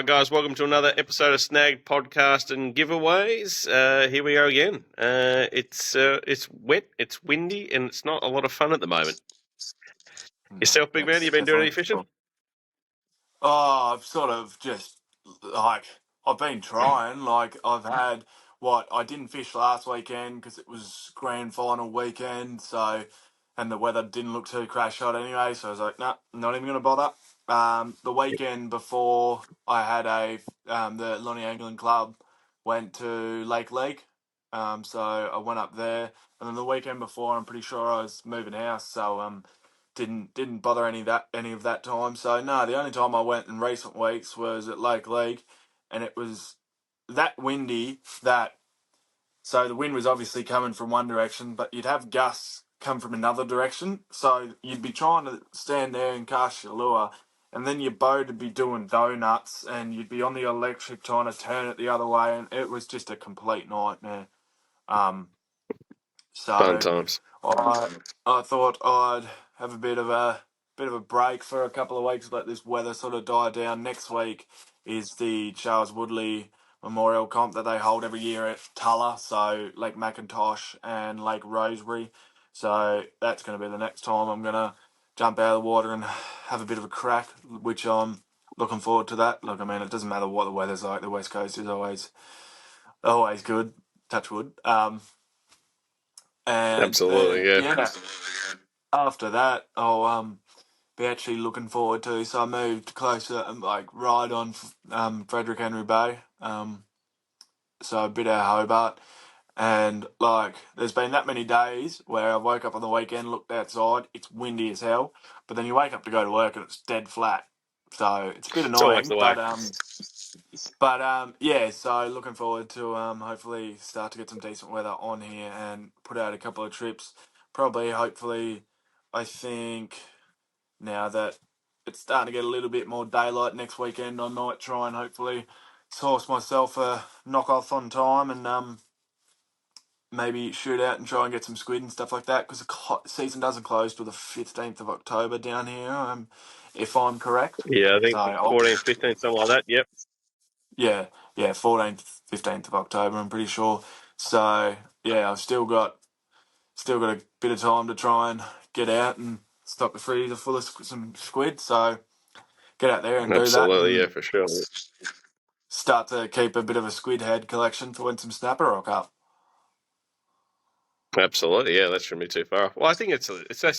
right, guys, welcome to another episode of Snagged Podcast and Giveaways. Here we go again. It's wet, it's windy, and it's not a lot of fun at the moment. Yourself, big man, you been doing any fishing? Oh, I've sort of just, I've been trying. I didn't fish last weekend because it was grand final weekend, and the weather didn't look too crash hot anyway, so I was like, nah, not even going to bother. The weekend before, I had the Lonnie Angling Club went to Lake League, so I went up there, and then the weekend before, I'm pretty sure I was moving house, so didn't bother any of that time. So no, the only time I went in recent weeks was at Lake League, and it was that windy so the wind was obviously coming from one direction, but you'd have gusts come from another direction. So you'd be trying to stand there and cast your lure, and then your boat would be doing donuts, and you'd be on the electric trying to turn it the other way, and it was just a complete nightmare. Fun times. I thought I'd have a bit of a break for a couple of weeks, let this weather sort of die down. Next week is the Charles Woodley Memorial Comp that they hold every year at Tulla, so Lake Macintosh and Lake Rosebery. So that's going to be the next time I'm going to jump out of the water and have a bit of a crack, which I'm looking forward to that. Look, I mean, it doesn't matter what the weather's like. The West Coast is always good. Touch wood. And Absolutely, yeah. After that, I'll be actually looking forward to. So I moved closer, right on Frederick Henry Bay. So a bit out of Hobart, and there's been that many days where I woke up on the weekend, looked outside, it's windy as hell, but then you wake up to go to work and it's dead flat. So it's a bit annoying, yeah. So looking forward to hopefully start to get some decent weather on here and put out a couple of trips. Hopefully, I think now that it's starting to get a little bit more daylight next weekend, I might try and hopefully source myself a knock off on time and maybe shoot out and try and get some squid and stuff like that, because the season doesn't close till the 15th of October down here, if I'm correct. Yeah, I think 14th, 15th, something like that, yep. Yeah, 14th, 15th of October, I'm pretty sure. So, yeah, I've still got a bit of time to try and get out and stock the freezer full of some squid. So, get out there and do that. Absolutely, yeah, for sure. Start to keep a bit of a squid head collection for when some snapper rock up. Absolutely, yeah, that shouldn't be too far off. Well, I think it's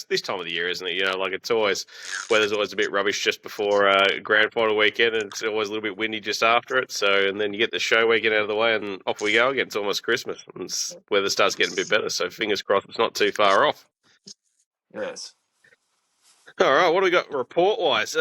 this time of the year, isn't it? You know, like weather's always a bit rubbish just before grand final weekend, and it's always a little bit windy just after it. So, and then you get the show weekend out of the way, and off we go again. It's almost Christmas, and weather starts getting a bit better. So, fingers crossed, it's not too far off. Yes. All right, what do we got report-wise?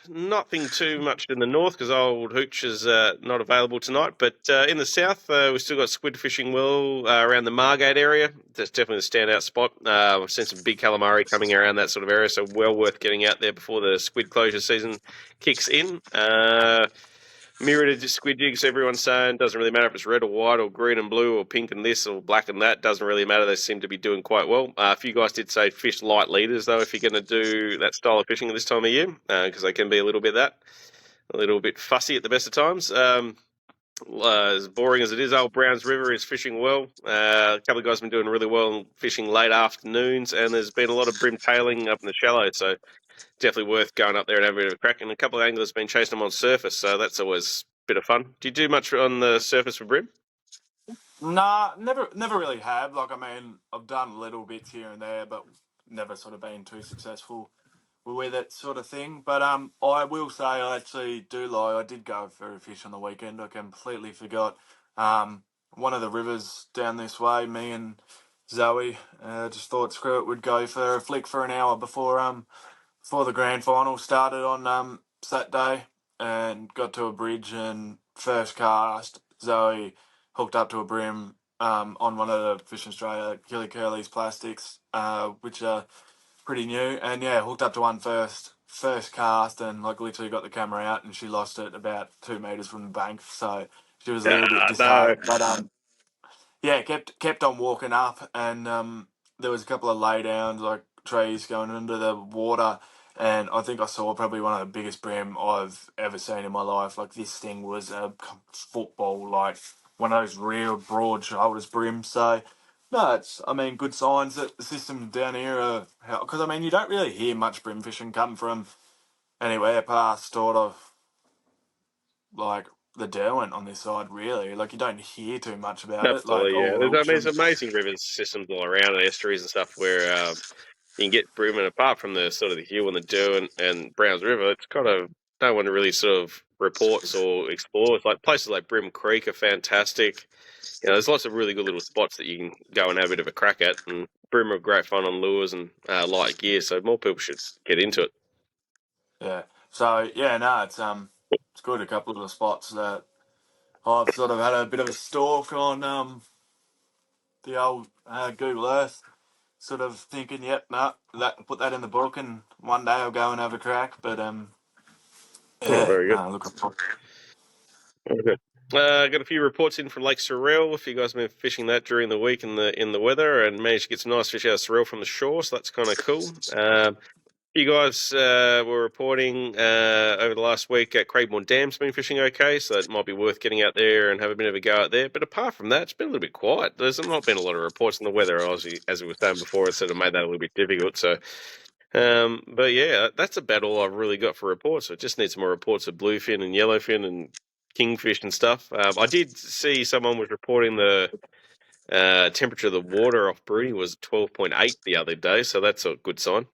Nothing too much in the north because old Hooch is not available tonight. But in the south, we've still got squid fishing well around the Margate area. That's definitely the standout spot. I've seen some big calamari coming around that sort of area, so well worth getting out there before the squid closure season kicks in. Mirrored squid jigs, everyone's saying, doesn't really matter if it's red or white or green and blue or pink and this or black and that, doesn't really matter. They seem to be doing quite well. A few guys did say fish light leaders, though, if you're going to do that style of fishing at this time of year, because they can be a little bit fussy at the best of times. As boring as it is, old Browns River is fishing well. A couple of guys have been doing really well fishing late afternoons, and there's been a lot of brim tailing up in the shallow, so definitely worth going up there and having a bit of a crack. And a couple of anglers have been chasing them on surface, so that's always a bit of fun. Do you do much on the surface for brim? Nah, never really have. I've done little bits here and there, but never sort of been too successful with it sort of thing. But I will say I actually do lie. I did go for a fish on the weekend. I completely forgot. One of the rivers down this way, me and Zoe just thought screw it, would go for a flick for an hour before the grand final started on Saturday, and got to a bridge, and first cast Zoe hooked up to a brim on one of the Fish Australia Killy Curly's plastics, which are pretty new, and yeah, hooked up to one first cast, and literally got the camera out, and she lost it about 2 meters from the bank, so she was a little bit disheartened. No. But yeah, kept on walking up, and there was a couple of laydowns, like trees going into the water, and I think I saw probably one of the biggest brim I've ever seen in my life. Like this thing was a football, like one of those real broad shoulders brim. So no, it's I mean good signs that the system down here are because I mean you don't really hear much brim fishing come from anywhere past sort of like the Derwent on this side. Really, like you don't hear too much about it. Like Absolutely, yeah. old There's auction. amazing rivers systems all around and estuaries and stuff where you can get bream, and apart from the sort of the Hugh and the Derwent and Browns River, it's kind of no one really sort of reports or explores. Like places like Brim Creek are fantastic. You know, there's lots of really good little spots that you can go and have a bit of a crack at, and Brim are great fun on lures and light gear, so more people should get into it. Yeah. So yeah, no, it's good. A couple of the spots that I've sort of had a bit of a stalk on the old Google Earth, sort of thinking, yep, no, that put that in the book, and one day I'll go and have a crack. But Oh, yeah, very good. no, looking forward. Okay. Got a few reports in from Lake Sorrel. If you guys have been fishing that during the week in the weather and managed to get some nice fish out of Sorrel from the shore, so that's kind of cool. You guys were reporting over the last week at Craigmore Dam's been fishing okay, so it might be worth getting out there and have a bit of a go out there. But apart from that, it's been a little bit quiet. There's not been a lot of reports on the weather, obviously, as we were saying before. It sort of made that a little bit difficult. So, but yeah, that's about all I've really got for reports. So I just need some more reports of bluefin and yellowfin and kingfish and stuff. I did see someone was reporting the temperature of the water off Broody was 12.8 the other day, so that's a good sign.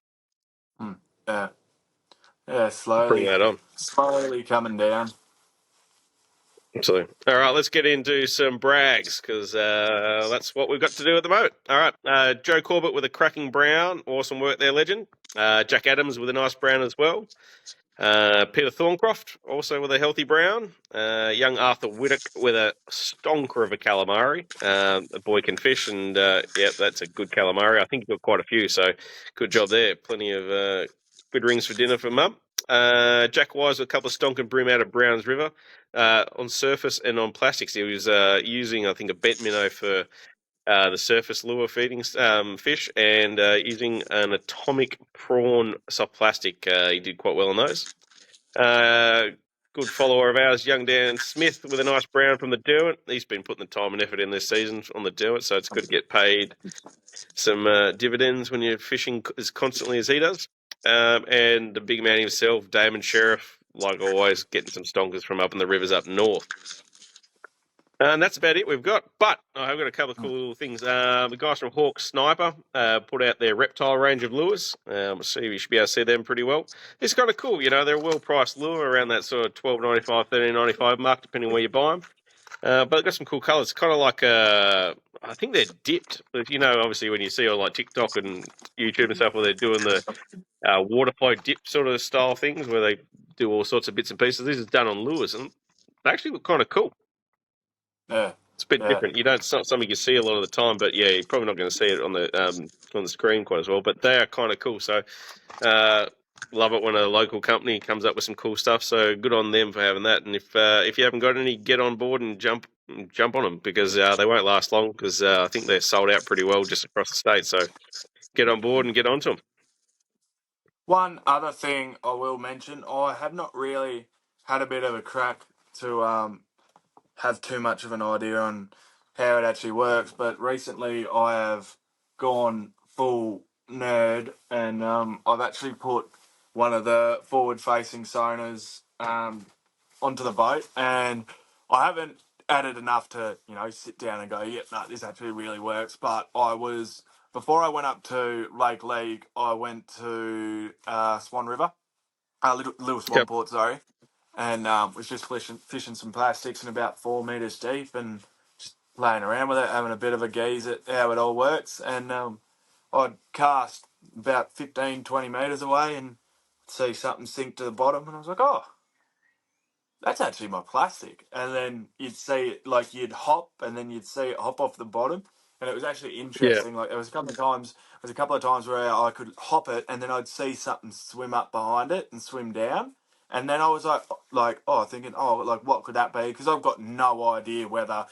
Yeah, yeah, Bring that on. slowly coming down. Absolutely. All right, let's get into some brags because that's what we've got to do at the moment. All right, Joe Corbett with a cracking brown. Awesome work there, legend. Jack Adams with a nice brown as well. Peter Thorncroft also with a healthy brown. Young Arthur Whittock with a stonker of a calamari. The boy can fish, and yeah, that's a good calamari. I think he got quite a few, so good job there. Plenty of good rings for dinner for Mum. Jack Wise with a couple of stonking brim out of Browns River on surface and on plastics. He was using, I think, a bent minnow for the surface lure feeding fish, and using an atomic prawn soft plastic. He did quite well on those. Good follower of ours, young Dan Smith, with a nice brown from the Derwent. He's been putting the time and effort in this season on the Derwent, so it's good to get paid some dividends when you're fishing as constantly as he does. And the big man himself, Damon Sheriff, like always, getting some stonkers from up in the rivers up north. And that's about it we've got. But I've got a couple of cool little things. The guys from Hawk Sniper put out their reptile range of lures. So you should be able to see them pretty well. It's kind of cool, you know. They're a well-priced lure around that sort of $12.95, $13.95 mark, depending where you buy them. But they've got some cool colours. Kind of like, I think they're dipped. But, you know, obviously when you see on like TikTok and YouTube and stuff where they're doing the water flow dip sort of style things where they do all sorts of bits and pieces. This is done on lures and they actually look kind of cool. Yeah, It's a bit yeah. different. It's not something you see a lot of the time, but yeah, you're probably not going to see it on the screen quite as well. But they are kind of cool. So love it when a local company comes up with some cool stuff. So good on them for having that. And if you haven't got any, get on board and jump on them because they won't last long because I think they're sold out pretty well just across the state. So get on board and get onto them. One other thing I will mention, I have not really had a bit of a crack to have too much of an idea on how it actually works, but recently I have gone full nerd and I've actually put one of the forward-facing sonars onto the boat, and I haven't added enough to sit down and go, yep, no, this actually really works. But before I went up to Lake League, I went to Swan River, Little Yep. Swanport, sorry, and was just fishing some plastics in about 4 meters deep and just playing around with it, having a bit of a gaze at how it all works. And I'd cast about 15, 20 meters away and see something sink to the bottom, and I was like, oh, that's actually my plastic. And then you'd see it, like you'd hop, and then you'd see it hop off the bottom. And it was actually Yeah. interesting. Like there was a couple of times where I could hop it, and then I'd see something swim up behind it and swim down. And then I was thinking, like what could that be? Because I've got no idea whether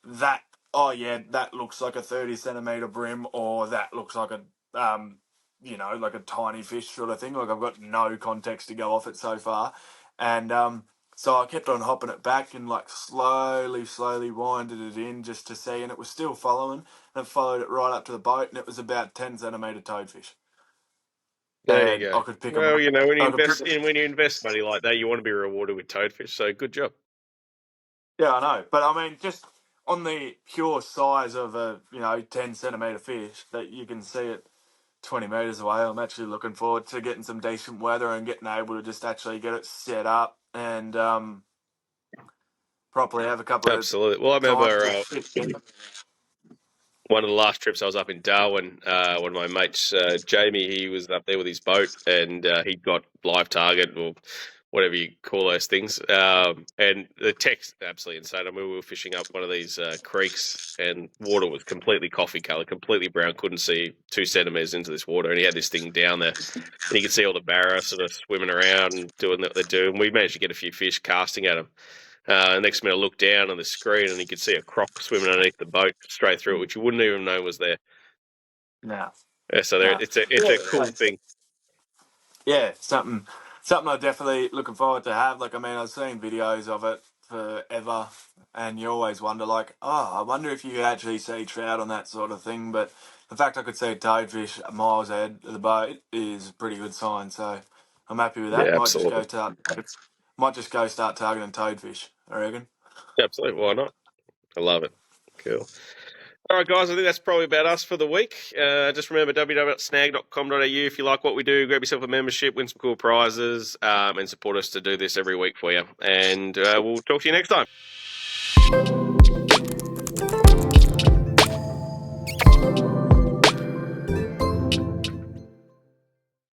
that, oh yeah, that looks like a 30 centimeter brim, or that looks like a like a tiny fish sort of thing. Like I've got no context to go off it so far, and so I kept on hopping it back and like slowly winded it in just to see, and it was still following, and it followed it right up to the boat, and it was about 10 centimeter toadfish, There you and go. I could pick them Well, up. you know, when you I could pick invest 'em- when you invest money like that, you want to be rewarded with toadfish. So good job. Yeah, I know, but I mean, just on the pure size of a 10 centimeter fish that you can see it 20 meters away. I'm actually looking forward to getting some decent weather and getting able to just actually get it set up and properly have a couple of Absolutely. Well, I times remember to fit in. one of the last trips I was up in Darwin. One of my mates, Jamie, he was up there with his boat, and he got live target or whatever you call those things. And the tech's absolutely insane. I mean, we were fishing up one of these creeks, and water was completely coffee color, completely brown. Couldn't see 2 centimeters into this water, and he had this thing down there, and you could see all the barra sort of swimming around and doing what they do. And we managed to get a few fish casting at them. Next minute, I looked down on the screen and you could see a croc swimming underneath the boat straight through it, which you wouldn't even know was there. No, Yeah, so no. it's a cool thing. Yeah, something I'm definitely looking forward to have. Like, I mean, I've seen videos of it forever, and you always wonder, like, oh, I wonder if you could actually see trout on that sort of thing. But the fact I could see a toadfish miles ahead of the boat is a pretty good sign. So I'm happy with that. Yeah, absolutely, Might just go start targeting toadfish, I reckon. absolutely. Why not? I love it. Cool. All right, guys, I think that's probably about us for the week. Just remember www.snag.com.au. If you like what we do, grab yourself a membership, win some cool prizes, and support us to do this every week for you. And we'll talk to you next time.